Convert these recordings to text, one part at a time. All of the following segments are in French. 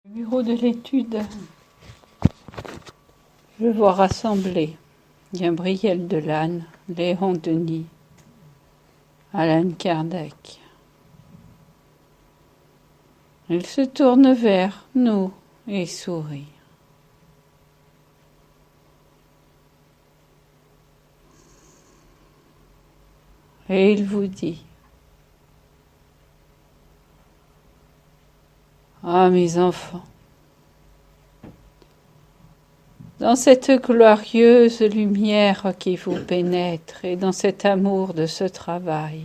Bureau de l'étude. Je vois rassembler Gabriel Delanne, Léon Denis, Allan Kardec. Il se tourne vers nous et sourit. Et il vous dit: Ah, mes enfants, dans cette glorieuse lumière qui vous pénètre et dans cet amour de ce travail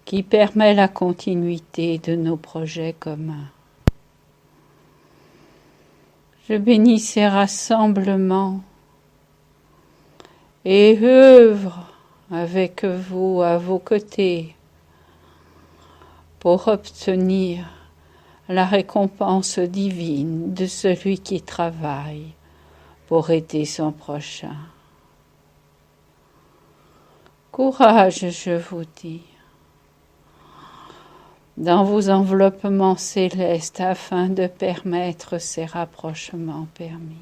qui permet la continuité de nos projets communs, je bénis ces rassemblements et œuvre avec vous à vos côtés pour obtenir la récompense divine de celui qui travaille pour aider son prochain. Courage, je vous dis, dans vos enveloppements célestes afin de permettre ces rapprochements permis.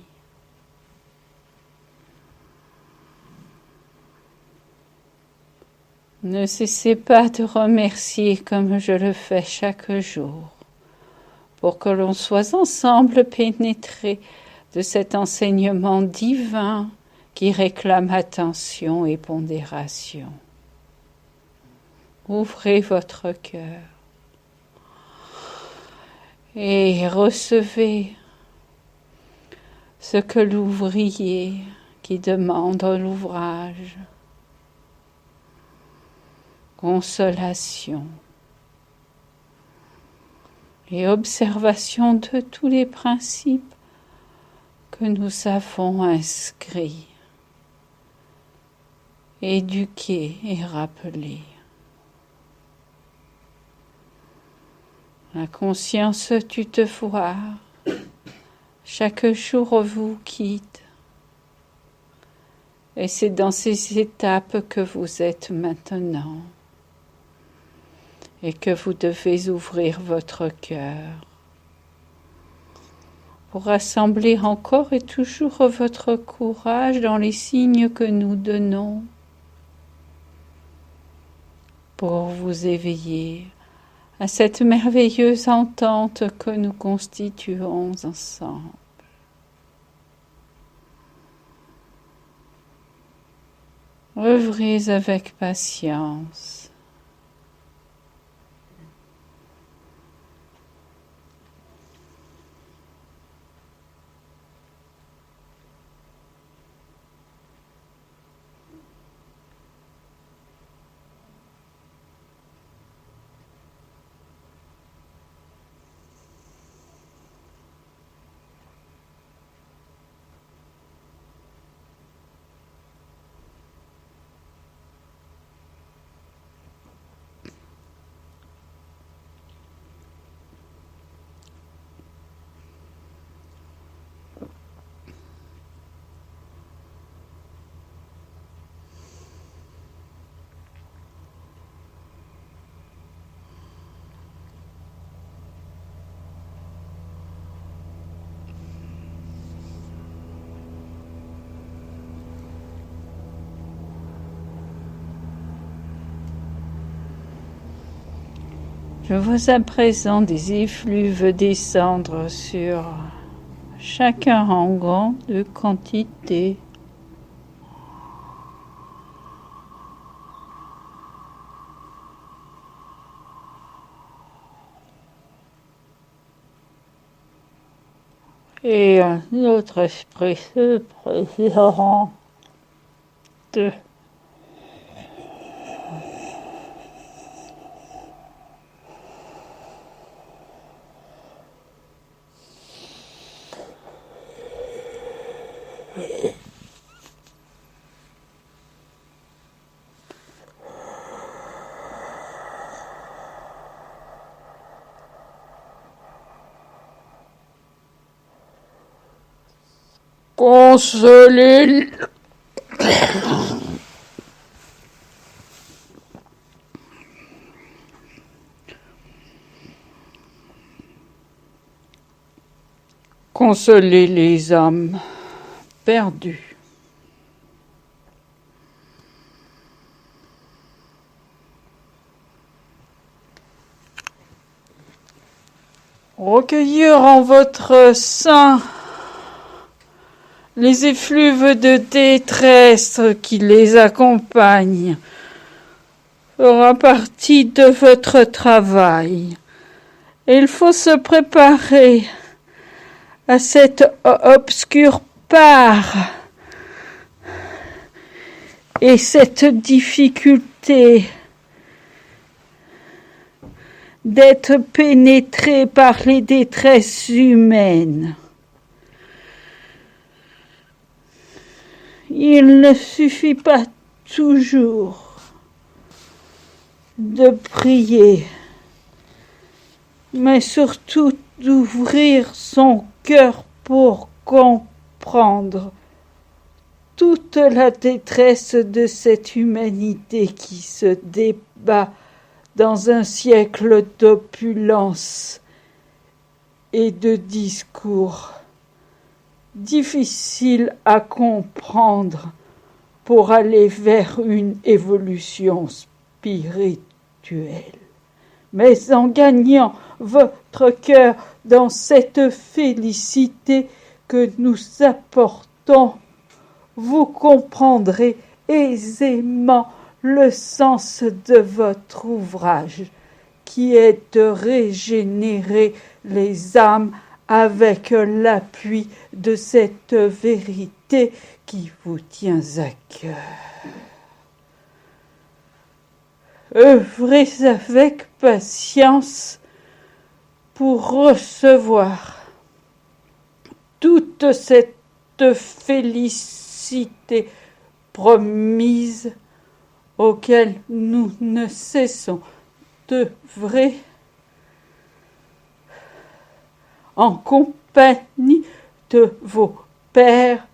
Ne cessez pas de remercier comme je le fais chaque jour, pour que l'on soit ensemble pénétrés de cet enseignement divin qui réclame attention et pondération. Ouvrez votre cœur et recevez ce que l'ouvrier qui demande l'ouvrage. Consolation et observation de tous les principes que nous avons inscrits, éduqués et rappelés. La conscience tutefoire chaque jour vous quitte, et c'est dans ces étapes que vous êtes maintenant et que vous devez ouvrir votre cœur pour rassembler encore et toujours votre courage dans les signes que nous donnons pour vous éveiller à cette merveilleuse entente que nous constituons ensemble. Œuvrez avec patience. Je vois à présent des effluves descendre sur chacun en grande quantité. Et un autre esprit se présente. Consoler consoler les âmes perdues. Recueillir en votre sein les effluves de détresse qui les accompagnent fera partie de votre travail. Il faut se préparer à cette obscure part et cette difficulté d'être pénétré par les détresses humaines. Il ne suffit pas toujours de prier, mais surtout d'ouvrir son cœur pour comprendre toute la détresse de cette humanité qui se débat dans un siècle d'opulence et de discours difficiles à comprendre pour aller vers une évolution spirituelle. Mais en gagnant votre cœur dans cette félicité que nous apportons, vous comprendrez aisément le sens de votre ouvrage, qui est de régénérer les âmes avec l'appui de cette vérité qui vous tient à cœur. Œuvrez avec patience pour recevoir toute cette félicité promise auquel nous ne cessons d'œuvrer en compagnie de vos pères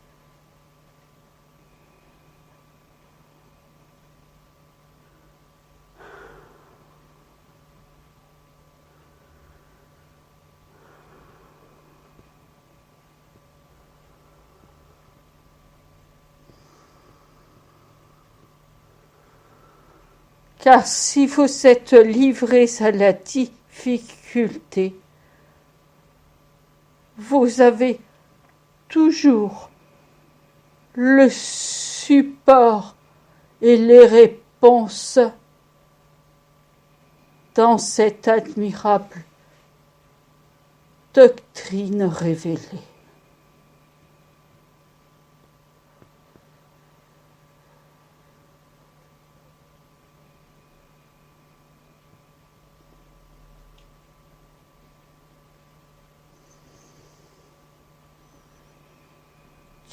car si vous êtes livrés à la difficulté, vous avez toujours le support et les réponses dans cette admirable doctrine révélée.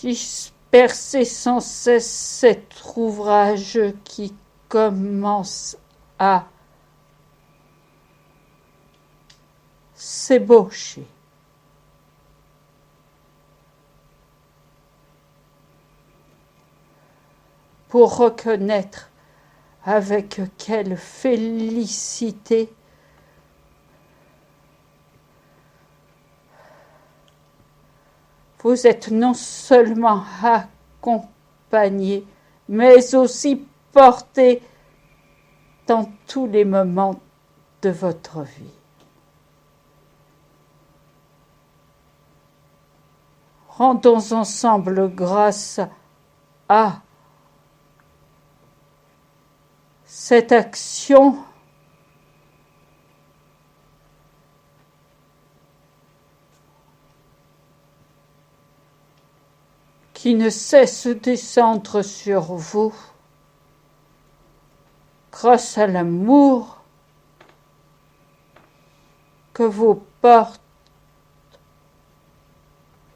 Dispersez sans cesse cet ouvrage qui commence à s'ébaucher. Pour reconnaître avec quelle félicité vous êtes non seulement accompagné, mais aussi porté dans tous les moments de votre vie. Rendons ensemble grâce à cette action qui ne cesse de descendre sur vous grâce à l'amour que vous portent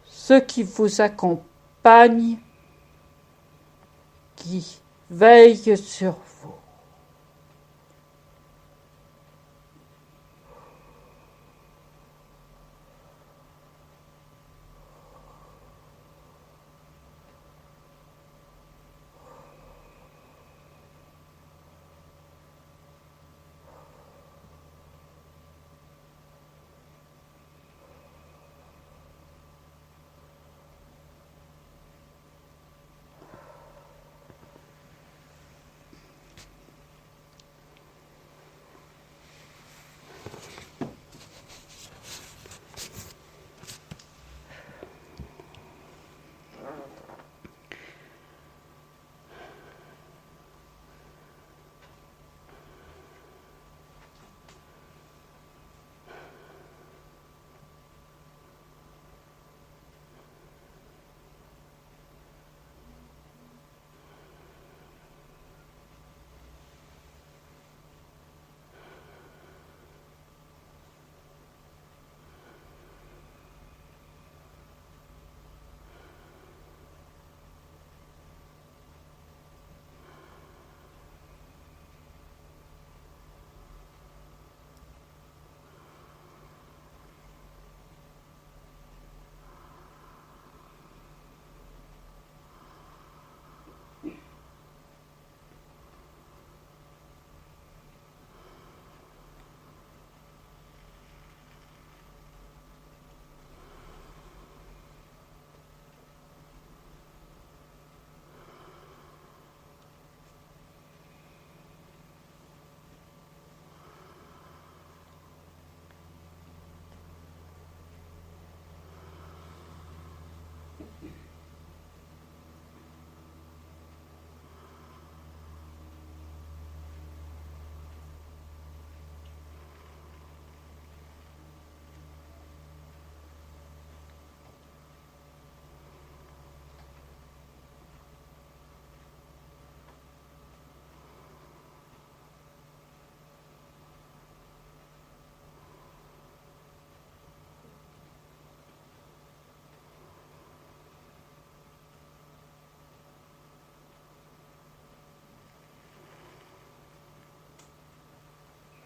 ceux qui vous accompagnent, qui veillent sur vous.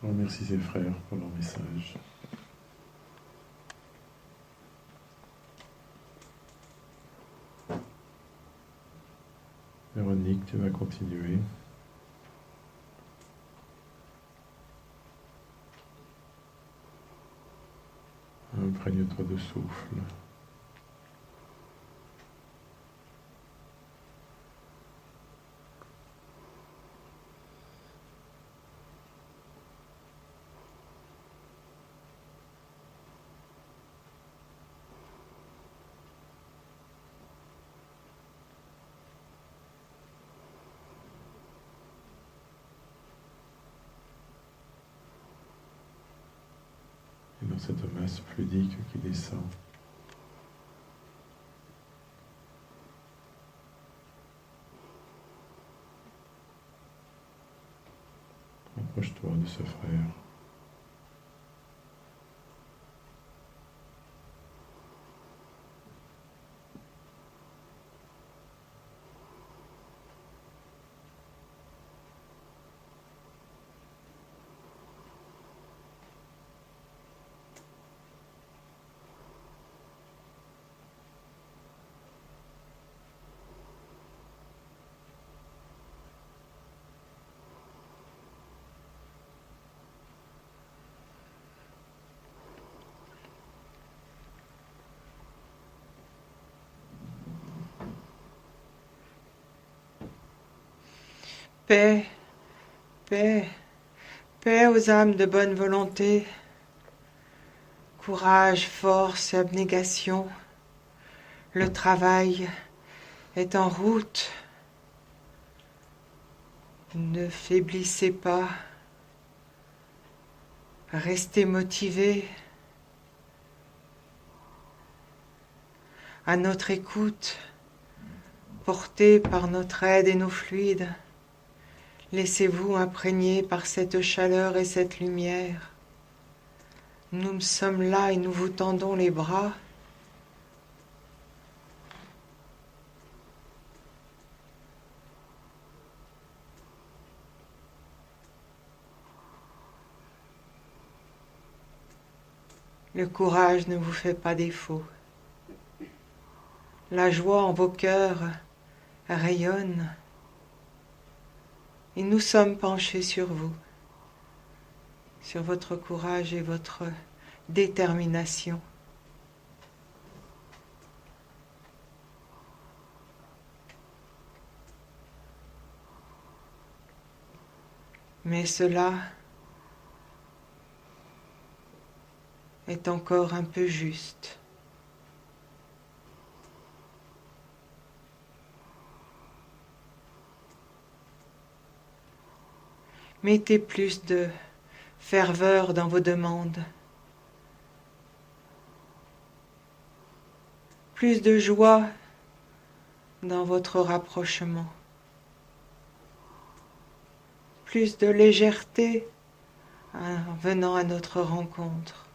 On remercie ses frères pour leur message. Véronique, tu vas continuer. Imprègne-toi de souffle. Et dans cette masse fluidique qui descend, approche-toi de ce frère. Paix, paix, paix aux âmes de bonne volonté, courage, force et abnégation. Le travail est en route. Ne faiblissez pas. Restez motivés. À notre écoute, portés par notre aide et nos fluides. Laissez-vous imprégner par cette chaleur et cette lumière. Nous sommes là et nous vous tendons les bras. Le courage ne vous fait pas défaut. La joie en vos cœurs rayonne. Et nous sommes penchés sur vous, sur votre courage et votre détermination. Mais cela est encore un peu juste. Mettez plus de ferveur dans vos demandes, plus de joie dans votre rapprochement, plus de légèreté en venant à notre rencontre.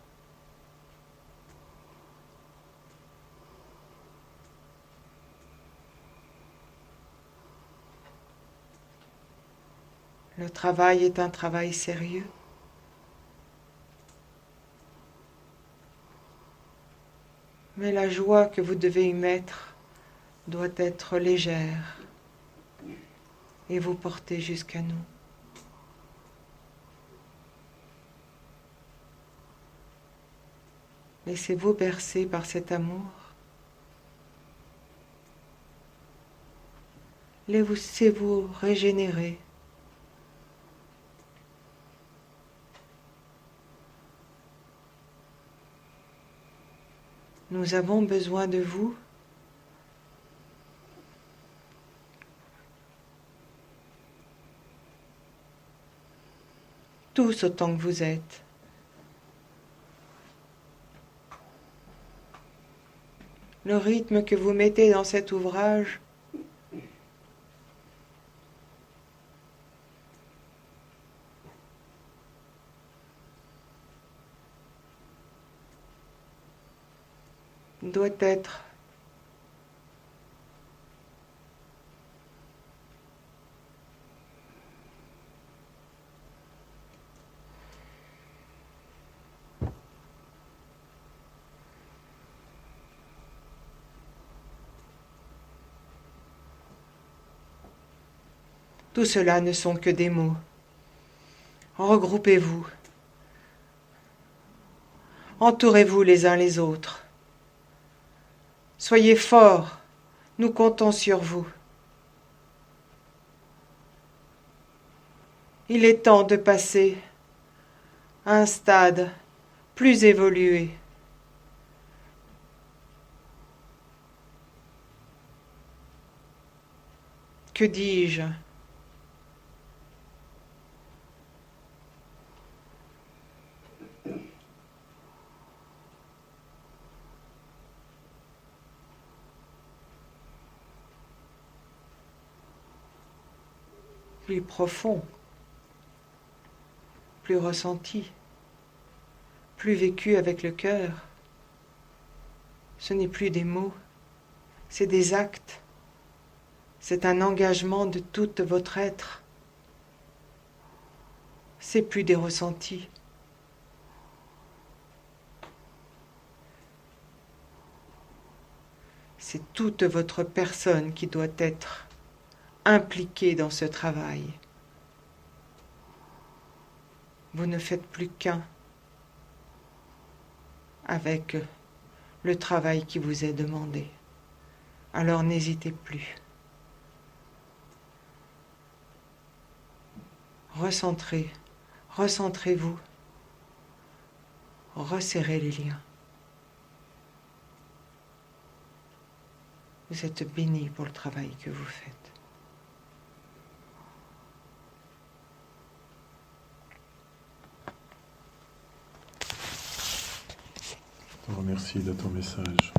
Le travail est un travail sérieux. Mais la joie que vous devez y mettre doit être légère et vous porter jusqu'à nous. Laissez-vous bercer par cet amour. Laissez-vous régénérer. Nous avons besoin de vous. Tous autant que vous êtes. Le rythme que vous mettez dans cet ouvrage doit être Tout cela ne sont que des mots. Regroupez-vous. Entourez-vous les uns les autres. Soyez forts, nous comptons sur vous. Il est temps de passer à un stade plus évolué. Que dis-je ? Plus profond, plus ressenti, plus vécu avec le cœur. Ce n'est plus des mots, c'est des actes. C'est un engagement de tout votre être. C'est plus des ressentis. C'est toute votre personne qui doit être impliquée dans ce travail. Vous ne faites plus qu'un avec le travail qui vous est demandé. Alors n'hésitez plus. Recentrez, recentrez-vous, resserrez les liens. Vous êtes bénis pour le travail que vous faites. Je te remercie de ton message.